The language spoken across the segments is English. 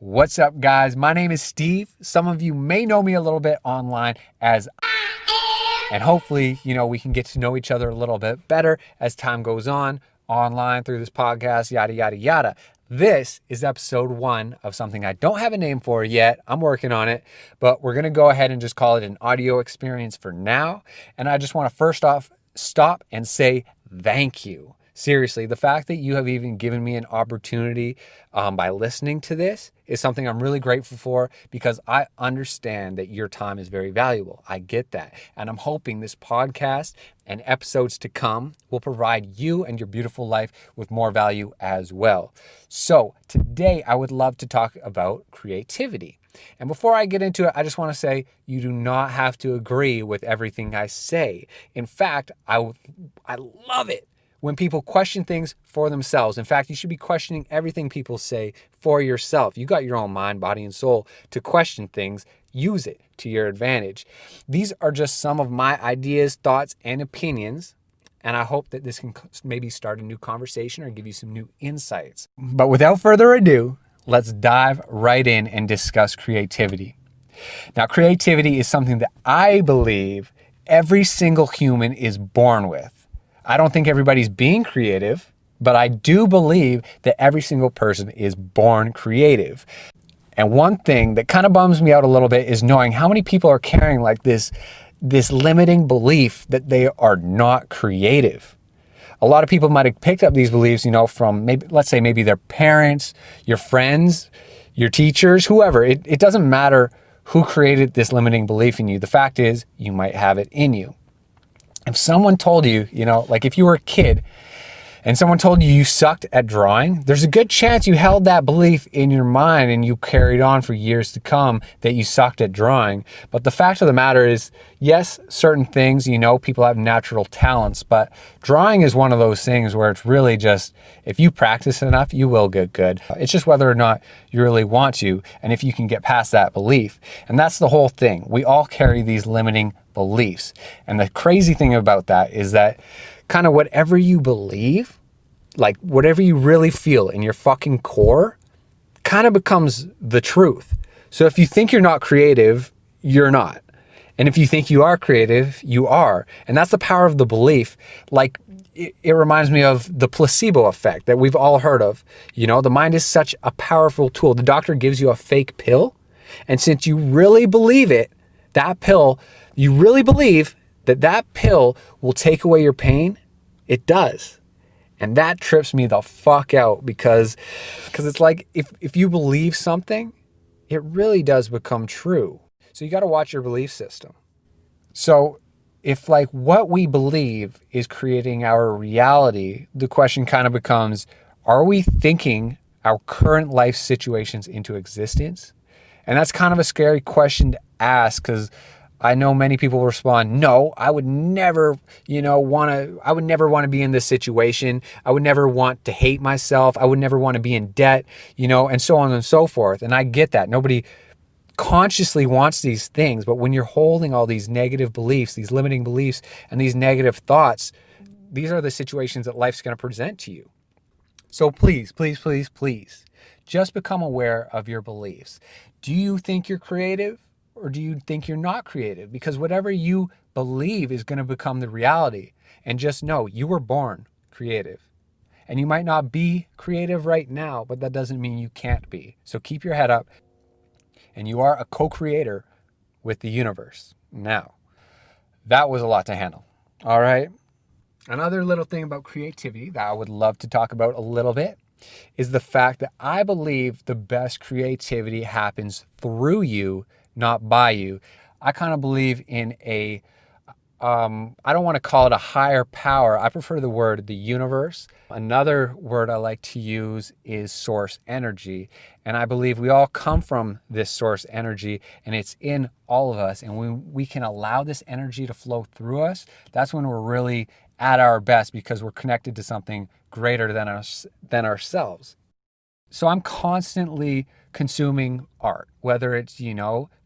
What's up, guys? My name is Steve. Some of you may know me a little bit online as and hopefully, we can get to know each other a little bit better as time goes on online through this podcast, yada, yada, yada. This is episode 1 of something I don't have a name for yet. I'm working on it, but we're going to go ahead and just call it an audio experience for now. And I just want to first off stop and say thank you. Seriously, the fact that you have even given me an opportunity by listening to this is something I'm really grateful for, because I understand that your time is very valuable. I get that. And I'm hoping this podcast and episodes to come will provide you and your beautiful life with more value as well. So today I would love to talk about creativity. And before I get into it, I just want to say you do not have to agree with everything I say. In fact, I love it when people question things for themselves. In fact, you should be questioning everything people say for yourself. You got your own mind, body, and soul to question things. Use it to your advantage. These are just some of my ideas, thoughts, and opinions. And I hope that this can maybe start a new conversation or give you some new insights. But without further ado, let's dive right in and discuss creativity. Now, creativity is something that I believe every single human is born with. I don't think everybody's being creative, but I do believe that every single person is born creative. And one thing that kind of bums me out a little bit is knowing how many people are carrying like this limiting belief that they are not creative. A lot of people might have picked up these beliefs, from let's say maybe their parents, your friends, your teachers, whoever. It doesn't matter who created this limiting belief in you. The fact is, you might have it in you. If someone told you, like if you were a kid and someone told you sucked at drawing, there's a good chance you held that belief in your mind and you carried on for years to come that you sucked at drawing. But the fact of the matter is, yes, certain things, people have natural talents, but drawing is one of those things where it's really just, if you practice enough, you will get good. It's just whether or not you really want to, and if you can get past that belief. And that's the whole thing. We all carry these limiting beliefs. And the crazy thing about that is that kind of whatever you believe, like whatever you really feel in your fucking core, kind of becomes the truth. So if you think you're not creative, you're not. And if you think you are creative, you are. And that's the power of the belief. Like it reminds me of the placebo effect that we've all heard of. The mind is such a powerful tool. The doctor gives you a fake pill. And since you really believe it, you really believe that pill will take away your pain, it does. And that trips me the fuck out because it's like if you believe something, it really does become true. So you got to watch your belief system. So if like what we believe is creating our reality, the question kind of becomes, are we thinking our current life situations into existence? And that's kind of a scary question to ask, because I know many people respond, no, I would never, I would never want to be in this situation. I would never want to hate myself. I would never want to be in debt, and so on and so forth. And I get that. Nobody consciously wants these things. But when you're holding all these negative beliefs, these limiting beliefs, and these negative thoughts, these are the situations that life's going to present to you. So please, please, please, please, just become aware of your beliefs. Do you think you're creative? Or do you think you're not creative? Because whatever you believe is going to become the reality. And just know you were born creative. And you might not be creative right now, but that doesn't mean you can't be. So keep your head up. And you are a co-creator with the universe. Now, that was a lot to handle. All right. Another little thing about creativity that I would love to talk about a little bit is the fact that I believe the best creativity happens through you, not by you. I kind of believe in I don't want to call it a higher power. I prefer the word the universe. Another word I like to use is source energy. And I believe we all come from this source energy, and it's in all of us. And when we can allow this energy to flow through us, that's when we're really at our best, because we're connected to something greater than ourselves. So I'm constantly consuming art, whether it's,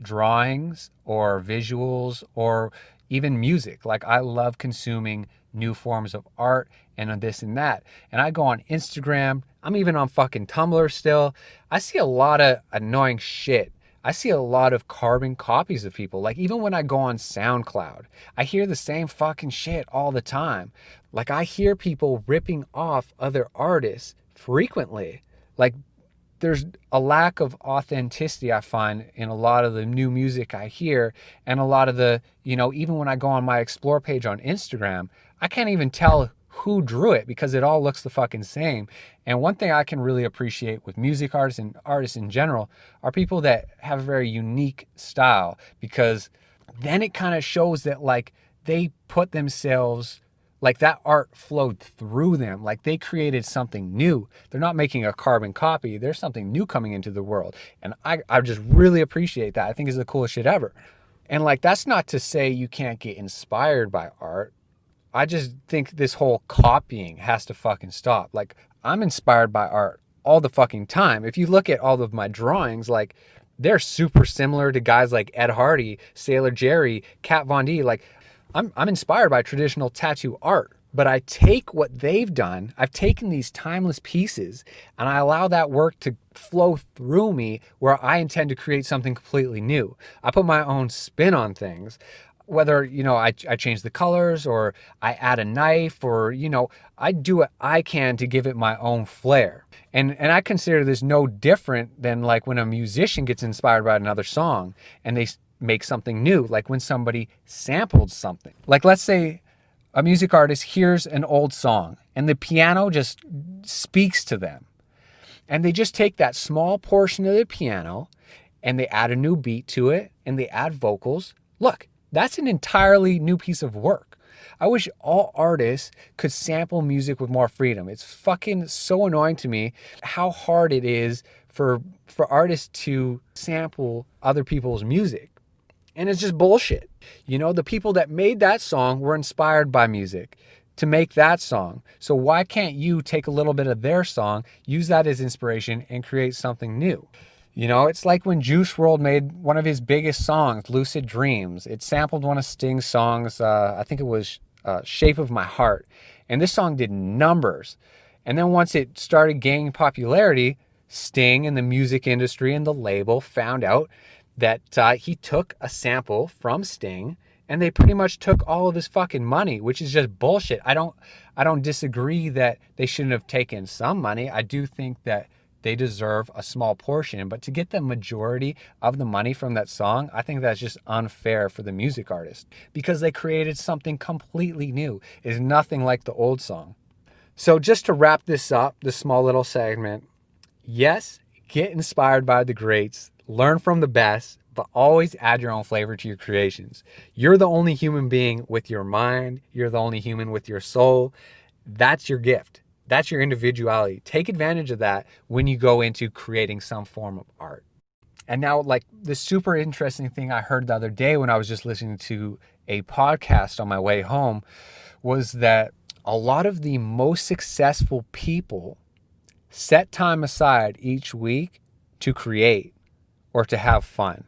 drawings or visuals or even music. Like I love consuming new forms of art and this and that. And I go on Instagram, I'm even on fucking Tumblr still. I see a lot of annoying shit. I see a lot of carbon copies of people. Like, even when I go on SoundCloud, I hear the same fucking shit all the time. Like, I hear people ripping off other artists frequently. Like, there's a lack of authenticity I find in a lot of the new music I hear, and a lot of the, even when I go on my explore page on Instagram, I can't even tell who drew it because it all looks the fucking same. And one thing I can really appreciate with music artists and artists in general are people that have a very unique style, because then it kind of shows that like they put themselves, like that art flowed through them. Like they created something new. They're not making a carbon copy. There's something new coming into the world. And I just really appreciate that. I think it's the coolest shit ever. And like, that's not to say you can't get inspired by art. I just think this whole copying has to fucking stop. Like, I'm inspired by art all the fucking time. If you look at all of my drawings, like they're super similar to guys like Ed Hardy, Sailor Jerry, Kat Von D. Like, I'm inspired by traditional tattoo art, but I take what they've done, I've taken these timeless pieces, and I allow that work to flow through me where I intend to create something completely new. I put my own spin on things. Whether, I change the colors, or I add a knife, or, I do what I can to give it my own flair. And I consider this no different than like when a musician gets inspired by another song and they make something new, like when somebody sampled something. Like, let's say a music artist hears an old song and the piano just speaks to them. And they just take that small portion of the piano and they add a new beat to it and they add vocals. Look, that's an entirely new piece of work. I wish all artists could sample music with more freedom. It's fucking so annoying to me how hard it is for artists to sample other people's music. And it's just bullshit. The people that made that song were inspired by music to make that song. So why can't you take a little bit of their song, use that as inspiration, and create something new? It's like when Juice WRLD made one of his biggest songs, Lucid Dreams. It sampled one of Sting's songs. I think it was Shape of My Heart. And this song did numbers. And then once it started gaining popularity, Sting and the music industry and the label found out that he took a sample from Sting, and they pretty much took all of his fucking money, which is just bullshit. I don't disagree that they shouldn't have taken some money. I do think that they deserve a small portion, but to get the majority of the money from that song, I think that's just unfair for the music artist, because they created something completely new. It's nothing like the old song. So just to wrap this up, this small little segment, yes, get inspired by the greats, learn from the best, but always add your own flavor to your creations. You're the only human being with your mind. You're the only human with your soul. That's your gift. That's your individuality. Take advantage of that when you go into creating some form of art. And now, like, the super interesting thing I heard the other day when I was just listening to a podcast on my way home was that a lot of the most successful people set time aside each week to create or to have fun.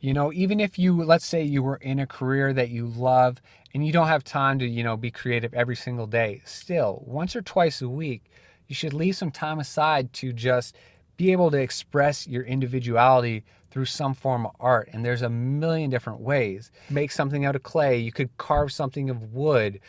Even if let's say you were in a career that you love and you don't have time to, be creative every single day, still, once or twice a week, you should leave some time aside to just be able to express your individuality through some form of art. And there's a million different ways. Make something out of clay. You could carve something of wood.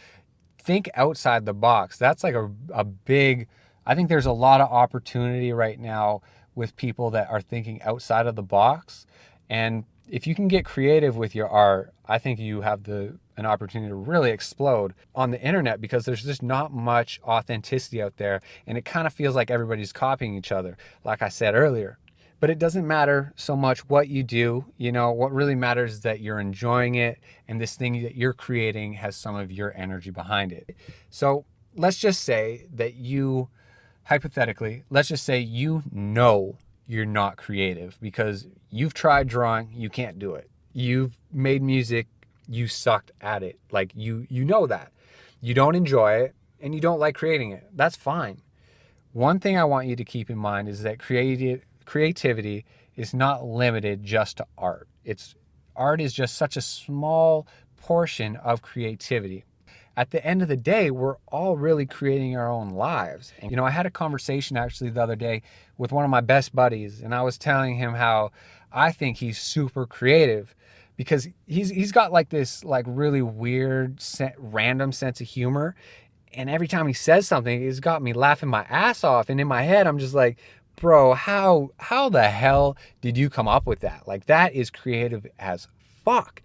Think outside the box. That's like a big, I think there's a lot of opportunity right now with people that are thinking outside of the box. And if you can get creative with your art, I think you have an opportunity to really explode on the internet, because there's just not much authenticity out there. And it kind of feels like everybody's copying each other, like I said earlier. But it doesn't matter so much what you do. What really matters is that you're enjoying it, and this thing that you're creating has some of your energy behind it. So let's just say that hypothetically, let's just say you're not creative because you've tried drawing, you can't do it. You've made music, you sucked at it. Like you know that. You don't enjoy it and you don't like creating it. That's fine. One thing I want you to keep in mind is that creativity is not limited just to art. Art is just such a small portion of creativity. at the end of the day, we're all really creating our own lives. And, you know, I had a conversation actually the other day with one of my best buddies, and I was telling him how I think he's super creative because he's got like this like really weird, random sense of humor. And every time he says something, it's got me laughing my ass off. And in my head, I'm just like, bro, how the hell did you come up with that? Like, that is creative as fuck.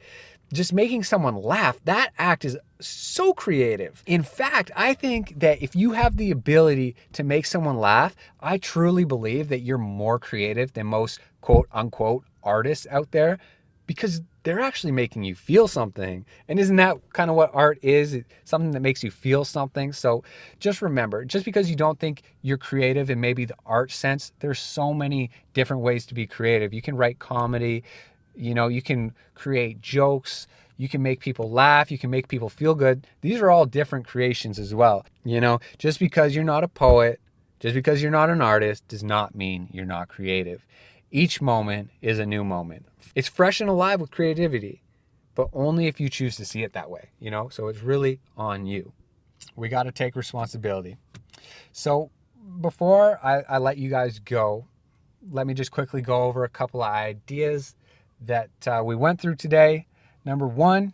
Just making someone laugh, that act is so creative. In fact, I think that if you have the ability to make someone laugh, I truly believe that you're more creative than most quote unquote artists out there, because they're actually making you feel something. And isn't that kind of what art is? It's something that makes you feel something. So just remember, just because you don't think you're creative in maybe the art sense, there's so many different ways to be creative. You can write comedy, you know, you can create jokes, you can make people laugh, you can make people feel good. These are all different creations as well. You know, just because you're not a poet, just because you're not an artist does not mean you're not creative. Each moment is a new moment. It's fresh and alive with creativity, but only if you choose to see it that way, you know? So it's really on you. We got to take responsibility. So before I let you guys go, let me just quickly go over a couple of ideas that we went through today. Number one,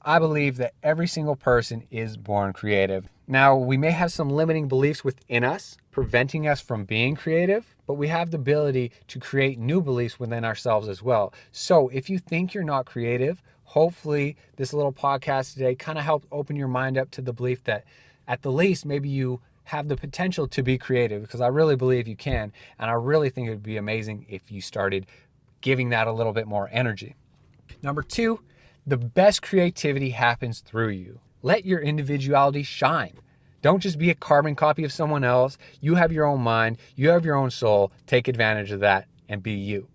I believe that every single person is born creative. Now, we may have some limiting beliefs within us, preventing us from being creative, but we have the ability to create new beliefs within ourselves as well. So if you think you're not creative, hopefully this little podcast today kind of helped open your mind up to the belief that at the least, maybe you have the potential to be creative, because I really believe you can. And I really think it would be amazing if you started giving that a little bit more energy. Number two, the best creativity happens through you. Let your individuality shine. Don't just be a carbon copy of someone else. You have your own mind. You have your own soul. Take advantage of that and be you.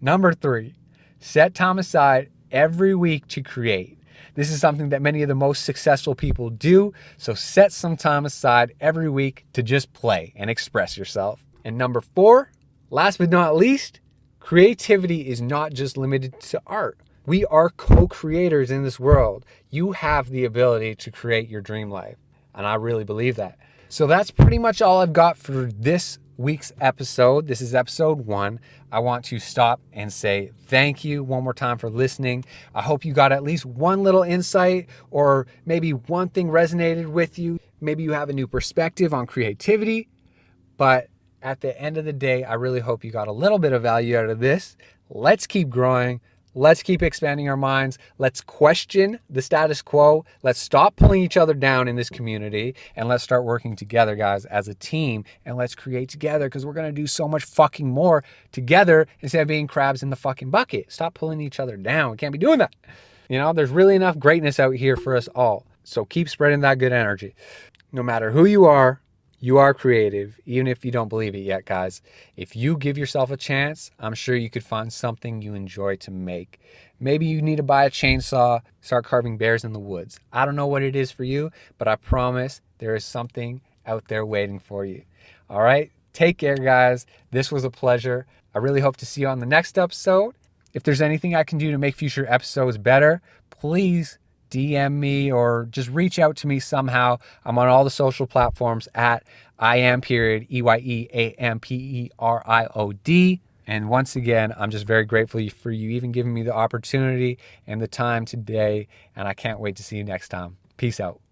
Number three, set time aside every week to create. This is something that many of the most successful people do. So set some time aside every week to just play and express yourself. And number four, last but not least, creativity is not just limited to art. We are co-creators in this world. You have the ability to create your dream life. And I really believe that. So that's pretty much all I've got for this week's episode. This is episode 1. I want to stop and say thank you one more time for listening. I hope you got at least one little insight, or maybe one thing resonated with you. Maybe you have a new perspective on creativity. But at the end of the day, I really hope you got a little bit of value out of this. Let's keep growing. Let's keep expanding our minds. Let's question the status quo. Let's stop pulling each other down in this community, and let's start working together, guys, as a team, and let's create together, because we're going to do so much fucking more together instead of being crabs in the fucking bucket. Stop pulling each other down. We can't be doing that. You know, there's really enough greatness out here for us all. So keep spreading that good energy. No matter who you are creative, even if you don't believe it yet, guys. If you give yourself a chance, I'm sure you could find something you enjoy to make. Maybe you need to buy a chainsaw, start carving bears in the woods. I don't know what it is for you, but I promise there is something out there waiting for you. All right? Take care, guys. This was a pleasure. I really hope to see you on the next episode. If there's anything I can do to make future episodes better, please DM me or just reach out to me somehow. I'm on all the social platforms at EyeAm, EyeAmPeriod. And once again, I'm just very grateful for you even giving me the opportunity and the time today. And I can't wait to see you next time. Peace out.